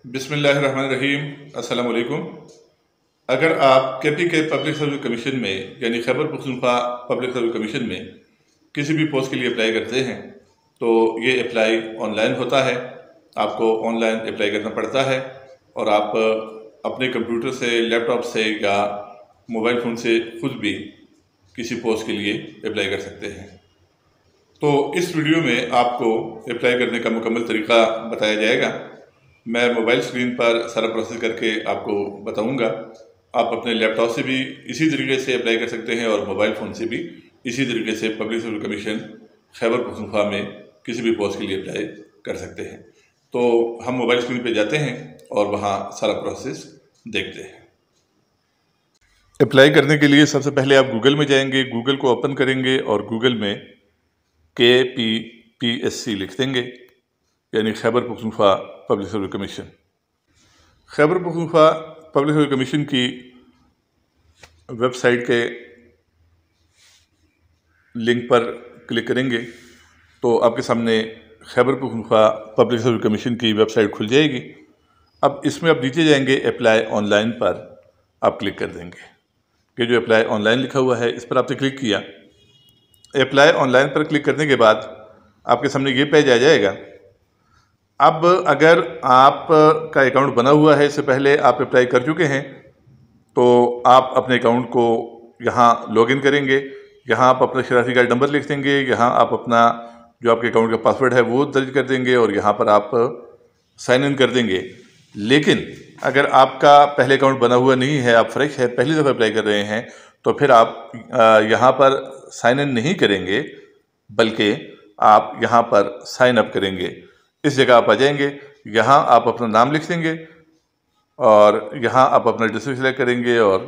बिस्मिल्लाहिर्रहमानिर्रहीम। अस्सलाम वालेकुम। अगर आप KPK पब्लिक सर्विस कमीशन में यानी Khyber Pakhtunkhwa public service commission में किसी भी पोस्ट के लिए अप्लाई करते हैं तो ये अप्लाई ऑनलाइन होता है। आपको ऑनलाइन अप्लाई करना पड़ता है और आप अपने कंप्यूटर से, लैपटॉप से या मोबाइल फ़ोन से खुद भी किसी पोस्ट के लिए अप्लाई कर सकते हैं। तो इस वीडियो में आपको अप्लाई करने का मुकम्मल तरीका बताया जाएगा। मैं मोबाइल स्क्रीन पर सारा प्रोसेस करके आपको बताऊंगा। आप अपने लैपटॉप से भी इसी तरीके से अप्लाई कर सकते हैं और मोबाइल फ़ोन से भी इसी तरीके से public service commission Khyber Pakhtunkhwa में किसी भी पोस्ट के लिए अप्लाई कर सकते हैं। तो हम मोबाइल स्क्रीन पे जाते हैं और वहाँ सारा प्रोसेस देखते हैं। अप्लाई करने के लिए सबसे पहले आप गूगल में जाएंगे, गूगल को ओपन करेंगे और गूगल में KPPSC लिख देंगे, यानी Khyber Pakhtunkhwa public service commission. Khyber Pakhtunkhwa public service commission की वेबसाइट के लिंक पर क्लिक करेंगे तो आपके सामने Khyber Pakhtunkhwa public service commission की वेबसाइट खुल जाएगी। अब इसमें आप नीचे जाएंगे, अप्लाई ऑनलाइन पर आप क्लिक कर देंगे। कि जो अप्लाई ऑनलाइन लिखा हुआ है इस पर आपने क्लिक किया। अप्लाई ऑनलाइन पर क्लिक करने के बाद आपके सामने ये पेज आ जाएगा। अब अगर आप का अकाउंट बना हुआ है, इससे पहले आप अप्लाई कर चुके हैं, तो आप अपने अकाउंट को यहाँ लॉगिन करेंगे। यहाँ आप अपना शनाख्ती कार्ड नंबर लिख देंगे, यहाँ आप अपना जो आपके अकाउंट का पासवर्ड है वो दर्ज कर देंगे और यहाँ पर आप साइन इन कर देंगे। लेकिन अगर आपका पहले अकाउंट बना हुआ नहीं है, आप फ्रेश है, पहली दफ़ा अप्लाई कर रहे हैं, तो फिर आप यहाँ पर साइन इन नहीं करेंगे, बल्कि आप यहाँ पर साइन अप करेंगे। इस जगह आप आ जाएंगे, यहाँ आप अपना नाम लिख देंगे और यहाँ आप अपना डिस्ट्रिक्ट सेलेक्ट करेंगे और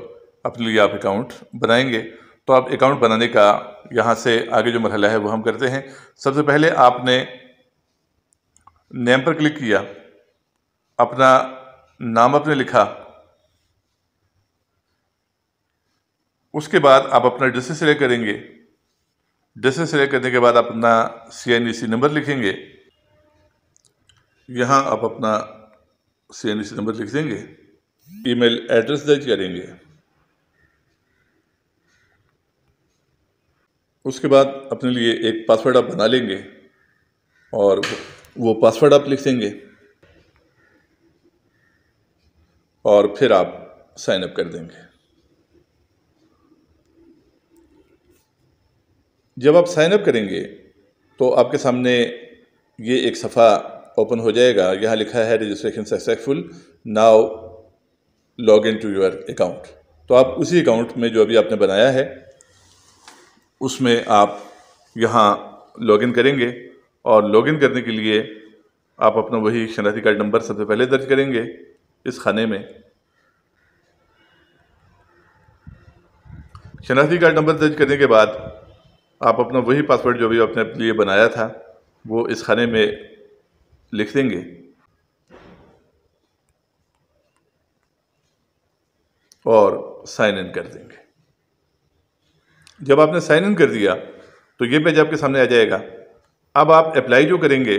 अपने लिए आप अकाउंट बनाएंगे। तो आप अकाउंट बनाने का यहाँ से आगे जो मरहला है वो हम करते हैं। सबसे पहले आपने नेम पर क्लिक किया, अपना नाम आपने लिखा, उसके बाद आप अपना डिस्ट्रिक्ट सेलेक्ट करेंगे। डिस्ट्रिक्ट सेलेक्ट करने के बाद आप अपना CNVC नंबर लिखेंगे, यहाँ आप अपना CNVC नंबर लिख देंगे, ईमेल एड्रेस दर्ज करेंगे। उसके बाद अपने लिए एक पासवर्ड आप बना लेंगे और वो पासवर्ड आप लिख देंगे और फिर आप साइन अप कर देंगे। जब आप साइन अप करेंगे तो आपके सामने ये एक सफ़ा ओपन हो जाएगा। यहाँ लिखा है registration successful, now log in to your account. तो आप उसी अकाउंट में जो अभी आपने बनाया है उसमें आप यहाँ लॉग इन करेंगे और लॉग इन करने के लिए आप अपना वही शनाख्ती कार्ड नंबर सबसे पहले दर्ज करेंगे इस खाने में। शनाख्ती कार्ड नंबर दर्ज करने के बाद आप अपना वही पासवर्ड जो भी आपने अपने लिए बनाया था वो इस खाने में लिख देंगे और साइन इन कर देंगे। जब आपने साइन इन कर दिया तो ये पेज आपके सामने आ जाएगा। अब आप अप्लाई जो करेंगे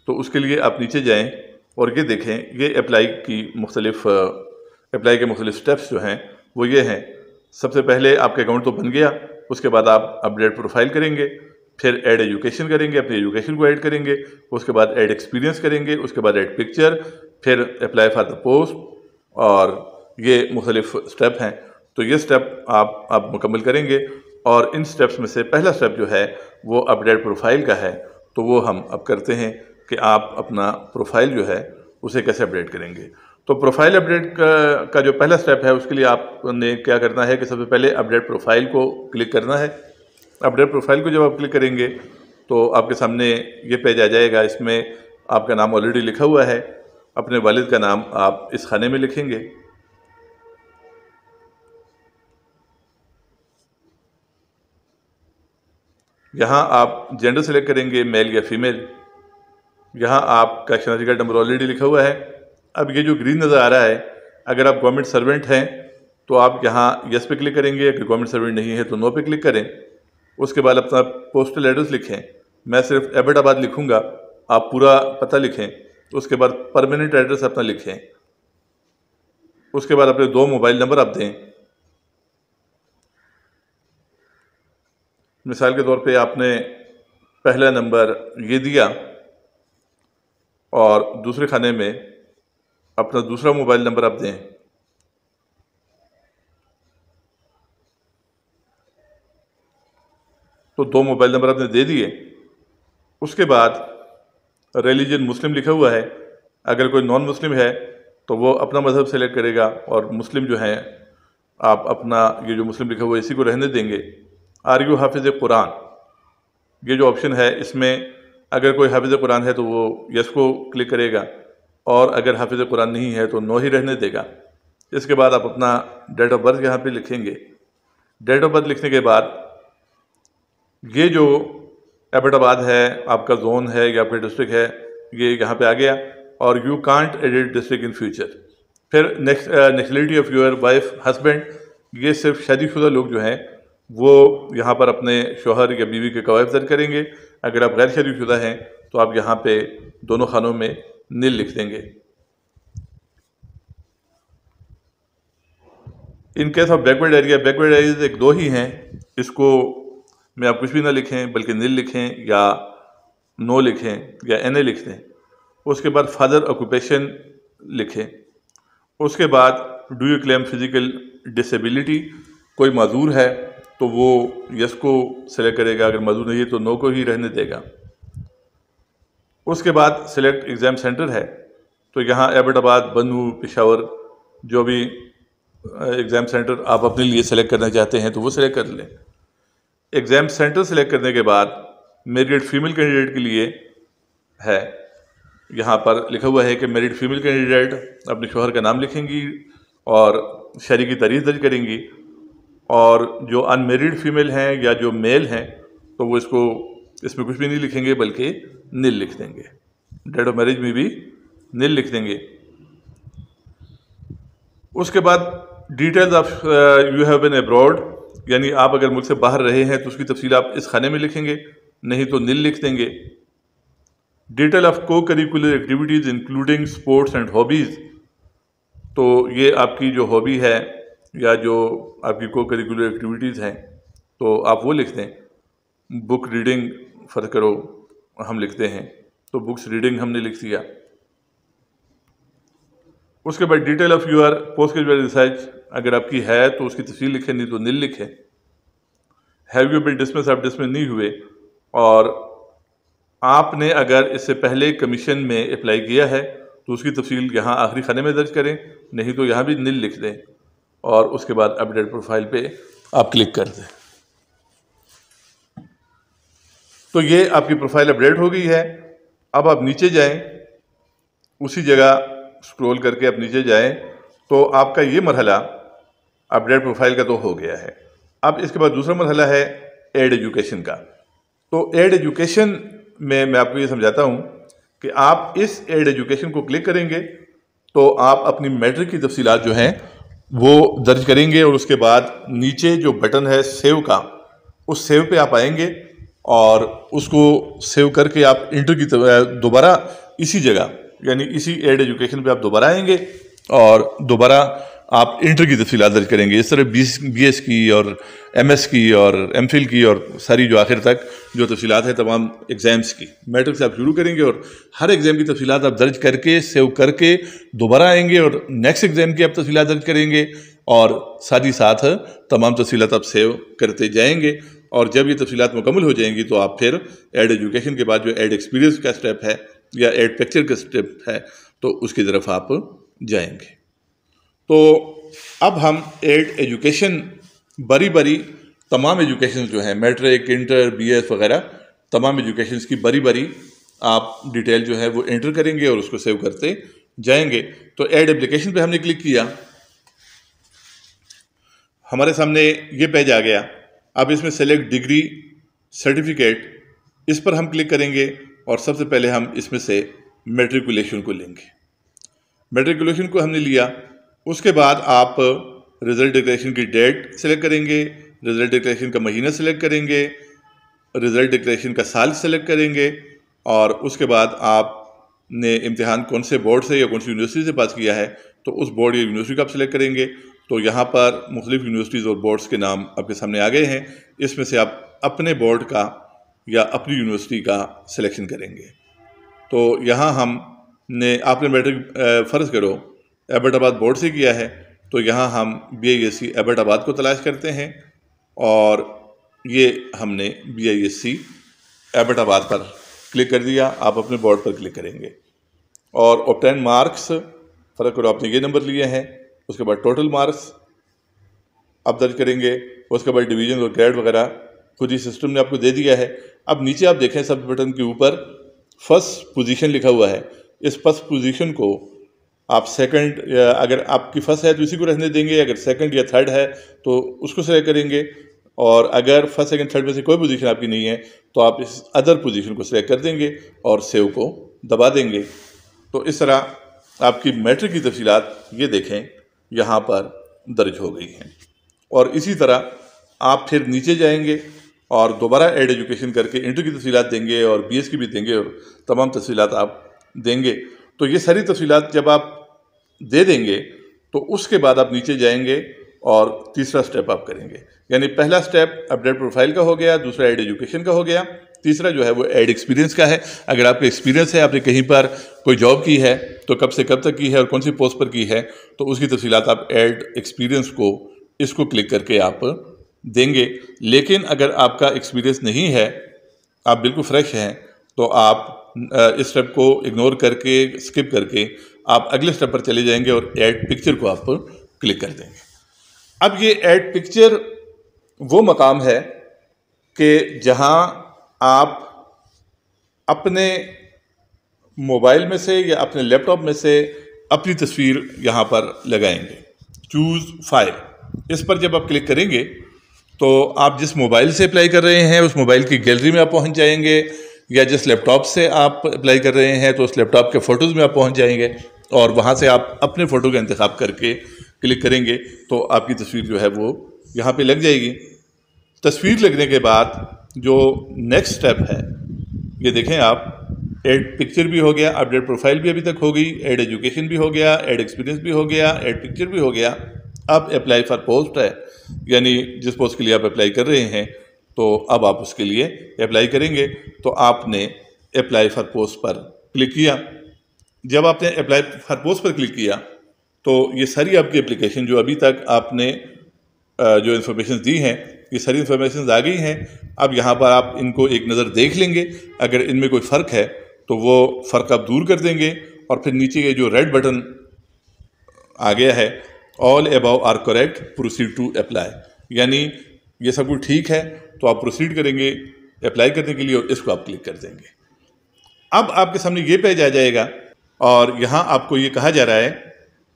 तो उसके लिए आप नीचे जाएं और ये देखें, ये अप्लाई के मुख्तलिफ स्टेप्स जो हैं वो ये हैं। सबसे पहले आपका अकाउंट तो बन गया, उसके बाद आप अपडेट प्रोफाइल करेंगे, फिर ऐड एजुकेशन करेंगे, अपनी एजुकेशन को ऐड करेंगे, उसके बाद ऐड एक्सपीरियंस करेंगे, उसके बाद ऐड पिक्चर, फिर अप्लाई फॉर द पोस्ट, और ये मुख्तलिफ स्टेप हैं। तो ये स्टेप आप मुकम्मल करेंगे और इन स्टेप्स में से पहला स्टेप जो है वो अपडेट प्रोफाइल का है। तो वो हम अब करते हैं कि आप अपना प्रोफाइल जो है उसे कैसे अपडेट करेंगे। तो प्रोफाइल अपडेट का जो पहला स्टेप है उसके लिए आपने क्या करना है कि सबसे पहले अपडेट प्रोफाइल को क्लिक करना है। अपडेट प्रोफाइल को जब आप क्लिक करेंगे तो आपके सामने ये पेज आ जाएगा। इसमें आपका नाम ऑलरेडी लिखा हुआ है, अपने वालिद का नाम आप इस खाने में लिखेंगे। यहाँ आप जेंडर सेलेक्ट करेंगे, मेल या फीमेल। यहाँ आपका शनाख्ती कार्ड नंबर ऑलरेडी लिखा हुआ है। अब ये जो ग्रीन नज़र आ रहा है, अगर आप गवर्नमेंट सर्वेंट हैं तो आप यहाँ यस पे क्लिक करेंगे, अगर गवर्नमेंट सर्वेंट नहीं है तो नो पे क्लिक करें। उसके बाद अपना पोस्टल एड्रेस लिखें। मैं सिर्फ एबटाबाद लिखूँगा, आप पूरा पता लिखें। उसके बाद परमानेंट एड्रेस अपना लिखें, उसके बाद अपने 2 मोबाइल नंबर आप दें। मिसाल के तौर पे आपने पहला नंबर ये दिया और दूसरे खाने में अपना दूसरा मोबाइल नंबर आप दें। तो 2 मोबाइल नंबर आपने दे दिए। उसके बाद रिलीजन मुस्लिम लिखा हुआ है, अगर कोई नॉन मुस्लिम है तो वो अपना मज़हब सेलेक्ट करेगा और मुस्लिम जो हैं आप अपना ये जो मुस्लिम लिखा हुआ है इसी को रहने देंगे। आर यू हाफिज़ कुरान, ये जो ऑप्शन है इसमें अगर कोई हाफिज़ कुरान है तो वो यस को क्लिक करेगा और अगर हाफिज़ कुरान नहीं है तो नो ही रहने देगा। इसके बाद आप अपना डेट ऑफ बर्थ यहाँ पे लिखेंगे। डेट ऑफ बर्थ लिखने के बाद ये जो एबटाबाद है, आपका जोन है या आपका डिस्ट्रिक्ट है, ये यहाँ पे आ गया और you can't edit district in future. फिर nationality of your wife husband, ये सिर्फ शादीशुदा लोग जो हैं वो यहाँ पर अपने शोहर या बीवी के कवायद दर्ज करेंगे। अगर आप गैर शादीशुदा हैं तो आप यहाँ पे दोनों खानों में नील लिख देंगे। In case of backward area एक 2 ही हैं, इसको में आप कुछ भी ना लिखें बल्कि नील लिखें या नो लिखें या एन ए लिख दें। उसके बाद फादर ऑक्यूपेशन लिखें। उसके बाद do you claim physical disability, कोई माजूर है तो वो यस को सेलेक्ट करेगा, अगर माजूर नहीं है तो नो को ही रहने देगा। उसके बाद सिलेक्ट एग्ज़ाम सेंटर है तो यहाँ एबटाबाद, बन्नू, पेशावर जो भी एग्ज़ाम सेंटर आप अपने लिए सेलेक्ट करना चाहते हैं तो वो सिलेक्ट कर लें। एग्ज़ाम सेंटर सेलेक्ट करने के बाद मैरिड फीमेल कैंडिडेट के लिए है, यहाँ पर लिखा हुआ है कि मैरिड फीमेल कैंडिडेट अपने शोहर का नाम लिखेंगी और शादी की तारीख दर्ज करेंगी, और जो अनमेरिड फीमेल हैं या जो मेल हैं तो वो इसमें कुछ भी नहीं लिखेंगे बल्कि नील लिख देंगे। डेट ऑफ मैरिज में भी नील लिख देंगे। उसके बाद details of you have been abroad, यानी आप अगर मुल्क से बाहर रहे हैं तो उसकी तफसील आप इस खाने में लिखेंगे, नहीं तो नील लिख देंगे। डिटेल ऑफ को curricular activities including sports and hobbies, तो ये आपकी जो हॉबी है या जो आपकी को करिकुलर एक्टिविटीज़ हैं तो आप वो लिख दें। बुक रीडिंग फ़र्ज करो हम लिखते हैं तो बुक्स रीडिंग हमने लिख दिया। उसके बाद detail of your post graduate research, अगर आपकी है तो उसकी तफसील लिखें, नहीं तो नील लिखें। हैव यू बीन डिसमिस, आप डिसमिस नहीं हुए, और आपने अगर इससे पहले कमीशन में अप्लाई किया है तो उसकी तफसील यहाँ आखिरी खाने में दर्ज करें, नहीं तो यहाँ भी नील लिख दें और उसके बाद अपडेट प्रोफाइल पे आप क्लिक कर दें। तो ये आपकी प्रोफाइल अपडेट हो गई है। अब आप नीचे जाएं, उसी जगह स्क्रॉल करके आप नीचे जाएं तो आपका ये मरहला अपडेट प्रोफाइल का तो हो गया है। अब इसके बाद दूसरा मरहला है एड एजुकेशन का। तो एड एजुकेशन में मैं आपको ये समझाता हूँ कि आप इस एड एजुकेशन को क्लिक करेंगे तो आप अपनी मैट्रिक की तफसीलात जो हैं वो दर्ज करेंगे और उसके बाद नीचे जो बटन है सेव का, उस सेव पे आप आएंगे और उसको सेव करके आप इंटर की दोबारा इसी जगह यानी इसी एड एजुकेशन पे आप दोबारा आएंगे और दोबारा आप इंटर की तफसीलात दर्ज करेंगे। इस तरह BS की और MS की और MPhil की और सारी जो आखिर तक जो तफसीलात है तमाम एग्ज़ाम्स की, मैट्रिक से आप शुरू करेंगे और हर एग्ज़ाम की तफसीलात आप दर्ज करके सेव करके दोबारा आएंगे और नेक्स्ट एग्ज़ाम की आप तफसीलात दर्ज करेंगे और साथ ही साथ तमाम तफसीलात आप सेव करते जाएंगे। और जब ये तफसीलात मुकम्मल हो जाएंगी तो आप फिर एड एजुकेशन के बाद जो एड एक्सपीरियंस का स्टेप है या एड पिक्चर का स्टेप है तो उसकी तरफ आप जाएंगे। तो अब हम एड एजुकेशन बारी बारी तमाम एजुकेशन जो हैं मैट्रिक, इंटर, BS वगैरह तमाम एजुकेशन की बारी बारी आप डिटेल जो है वो एंटर करेंगे और उसको सेव करते जाएंगे। तो एड एप्लीकेशन पे हमने क्लिक किया, हमारे सामने ये पेज आ गया। अब इसमें सेलेक्ट डिग्री सर्टिफिकेट, इस पर हम क्लिक करेंगे और सबसे पहले हम इसमें से मैट्रिकुलेशन को लेंगे। मैट्रिकुलेशन को हमने लिया, उसके बाद आप रिज़ल्ट डिक्लेरेशन की डेट सेलेक्ट करेंगे, रिज़ल्ट डिक्लेरेशन का महीना सेलेक्ट करेंगे, रिज़ल्ट डिक्लेरेशन का साल सेलेक्ट करेंगे और उसके बाद आप आपने इम्तिहान कौन से बोर्ड से या कौन सी यूनिवर्सिटी से पास किया है, तो उस बोर्ड या यूनिवर्सिटी का आप सिलेक्ट करेंगे। तो यहाँ पर मुख्तलिफ यूनिवर्सिटीज़ और बोर्ड्स के नाम आपके सामने आ गए हैं। इसमें से आप अपने बोर्ड का या अपनी यूनिवर्सिटी का सिलेक्शन करेंगे। तो यहाँ हमने आपने मैट्रिक फ़र्ज़ करो एबटाबाद बोर्ड से किया है, तो यहाँ हम BISC एबटाबाद को तलाश करते हैं और ये हमने BISC एबटाबाद पर क्लिक कर दिया। आप अपने बोर्ड पर क्लिक करेंगे और ऑब्टेन मार्क्स फ़र्क करो आपने ये नंबर लिए हैं, उसके बाद टोटल मार्क्स आप दर्ज करेंगे, उसके बाद डिवीज़न और ग्रेड वगैरह खुद ही सिस्टम ने आपको दे दिया है। अब नीचे आप देखें सब बटन के ऊपर फर्स्ट पोजीशन लिखा हुआ है। इस फर्स्ट पोजीशन को आप सेकंड, अगर आपकी फर्स्ट है तो इसी को रहने देंगे, अगर सेकंड या थर्ड है तो उसको सेलेक्ट करेंगे, और अगर फर्स्ट सेकंड थर्ड में से कोई पोजीशन आपकी नहीं है तो आप इस अदर पोजीशन को सिलेक्ट कर देंगे और सेव को दबा देंगे। तो इस तरह आपकी मैट्रिक की तफसीलात ये देखें यहाँ पर दर्ज हो गई हैं। और इसी तरह आप फिर नीचे जाएंगे और दोबारा ऐड एजुकेशन करके इंटर की तफसीलात देंगे और BS की भी देंगे और तमाम तफसीलात आप देंगे। तो ये सारी तफसीलात जब आप दे देंगे तो उसके बाद आप नीचे जाएंगे और तीसरा स्टेप आप करेंगे। यानी पहला स्टेप अपडेट प्रोफाइल का हो गया, दूसरा ऐड एजुकेशन का हो गया, तीसरा जो है वो ऐड एक्सपीरियंस का है। अगर आपका एक्सपीरियंस है, आपने कहीं पर कोई जॉब की है तो कब से कब तक की है और कौन सी पोस्ट पर की है, तो उसकी तफसीलात आप ऐड एक्सपीरियंस को इसको क्लिक करके आप देंगे। लेकिन अगर आपका एक्सपीरियंस नहीं है, आप बिल्कुल फ्रेश हैं, तो आप इस स्टेप को इग्नोर करके स्किप करके आप अगले स्टेप पर चले जाएंगे और ऐड पिक्चर को आप क्लिक कर देंगे। अब ये ऐड पिक्चर वो मकाम है कि जहां आप अपने मोबाइल में से या अपने लैपटॉप में से अपनी तस्वीर यहां पर लगाएंगे। चूज़ फाइल, इस पर जब आप क्लिक करेंगे तो आप जिस मोबाइल से अप्लाई कर रहे हैं उस मोबाइल की गैलरी में आप पहुंच जाएंगे, या जिस लैपटॉप से आप अप्लाई कर रहे हैं तो उस लैपटॉप के फ़ोटोज़ में आप पहुंच जाएंगे और वहां से आप अपने फ़ोटो का इंतखाब करके क्लिक करेंगे तो आपकी तस्वीर जो है वो यहाँ पे लग जाएगी। तस्वीर लगने के बाद जो नेक्स्ट स्टेप है ये देखें आप, ऐड पिक्चर भी हो गया, अपडेट प्रोफाइल भी अभी तक हो गई, ऐड एजुकेशन भी हो गया, ऐड एक्सपीरियंस भी हो गया, ऐड पिक्चर भी हो गया। अब अप्लाई फॉर पोस्ट है, यानी जिस पोस्ट के लिए आप अप्लाई कर रहे हैं तो अब आप उसके लिए अप्लाई करेंगे। तो आपने अप्लाई फॉर पोस्ट पर क्लिक किया। जब आपने अप्लाई फॉर पोस्ट पर क्लिक किया तो ये सारी आपकी एप्लीकेशन जो अभी तक आपने जो इन्फॉर्मेशन दी हैं, ये सारी इन्फॉर्मेशन आ गई हैं। अब यहाँ पर आप इनको एक नज़र देख लेंगे, अगर इनमें कोई फ़र्क है तो वो फ़र्क आप दूर कर देंगे और फिर नीचे ये जो रेड बटन आ गया है, all above are correct, proceed to apply, यानी ये सब कुछ ठीक है तो आप प्रोसीड करेंगे अप्लाई करने के लिए और इसको आप क्लिक कर देंगे। अब आपके सामने ये पेज आ जाएगा और यहाँ आपको ये कहा जा रहा है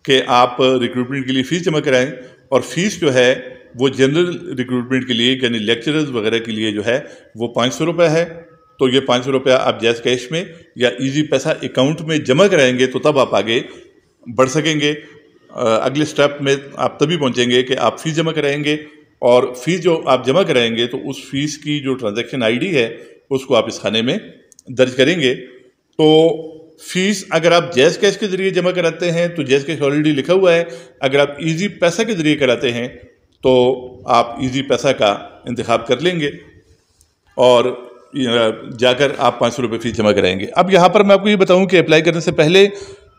कि आप रिक्रूटमेंट के लिए फ़ीस जमा कराएं, और फ़ीस जो है वो जनरल रिक्रूटमेंट के लिए यानी लेक्चरर्स वगैरह के लिए जो है वो 500 रुपये है। तो ये 500 रुपया आप जैज़ कैश में या इजी पैसा अकाउंट में जमा कराएंगे तो तब आप आगे बढ़ सकेंगे। अगले स्टेप में आप तभी पहुंचेंगे कि आप फ़ीस जमा कराएंगे, और फ़ीस जो आप जमा कराएंगे तो उस फ़ीस की जो ट्रांजैक्शन आईडी है उसको आप इस खाने में दर्ज करेंगे। तो फ़ीस अगर आप जैज़ कैश के ज़रिए जमा कराते हैं तो जैज़ कैश ऑलरेडी लिखा हुआ है, अगर आप इजी पैसा के ज़रिए कराते हैं तो आप इजी पैसा का इंतखाब कर लेंगे और जाकर आप 500 रुपये फ़ीस जमा कराएंगे। अब यहाँ पर मैं आपको ये बताऊँ कि अप्लाई करने से पहले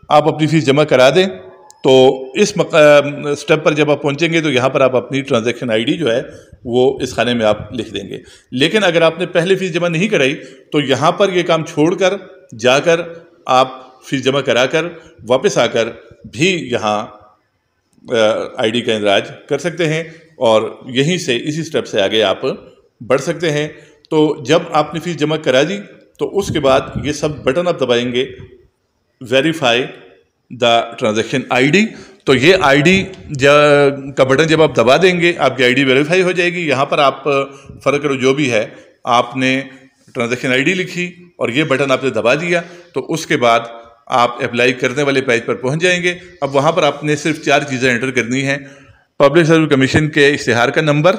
आप अपनी फ़ीस जमा करा दें। तो इस स्टेप पर जब आप पहुंचेंगे तो यहाँ पर आप अपनी ट्रांजैक्शन आईडी जो है वो इस खाने में आप लिख देंगे। लेकिन अगर आपने पहले फ़ीस जमा नहीं कराई तो यहाँ पर ये काम छोड़कर जाकर आप फ़ीस जमा कराकर वापस आकर भी यहाँ आईडी का इंदराज कर सकते हैं और यहीं से इसी स्टेप से आगे आप बढ़ सकते हैं। तो जब आपने फ़ीस जमा करा दी तो उसके बाद ये सब बटन आप दबाएंगे, वेरीफाई द ट्रांजैक्शन आईडी। तो ये आईडी का बटन जब आप दबा देंगे आपकी आईडी वेरीफाई हो जाएगी। यहाँ पर आप फ़र्क करो जो भी है, आपने ट्रांजैक्शन आईडी लिखी और ये बटन आपने दबा दिया तो उसके बाद आप अप्लाई करने वाले पेज पर पहुँच जाएंगे। अब वहाँ पर आपने सिर्फ 4 चीज़ें एंटर करनी हैं। पब्लिक सर्विस कमीशन के इश्तिहार का नंबर,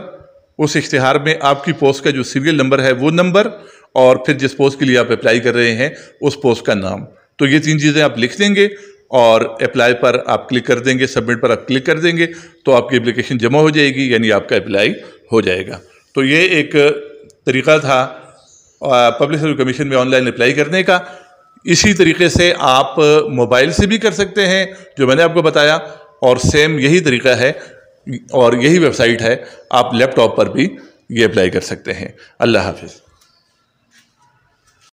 उस इश्तिहार में आपकी पोस्ट का जो सीरियल नंबर है वो नंबर, और फिर जिस पोस्ट के लिए आप अप्लाई कर रहे हैं उस पोस्ट का नाम। तो ये 3 चीज़ें आप लिख देंगे और अप्लाई पर आप क्लिक कर देंगे, सबमिट पर आप क्लिक कर देंगे, तो आपकी एप्लीकेशन जमा हो जाएगी, यानी आपका अप्लाई हो जाएगा। तो ये एक तरीका था पब्लिक सर्विस कमीशन में ऑनलाइन अप्लाई करने का। इसी तरीके से आप मोबाइल से भी कर सकते हैं, जो मैंने आपको बताया, और सेम यही तरीका है और यही वेबसाइट है, आप लैपटॉप पर भी ये अप्लाई कर सकते हैं। अल्लाह हाफिज़।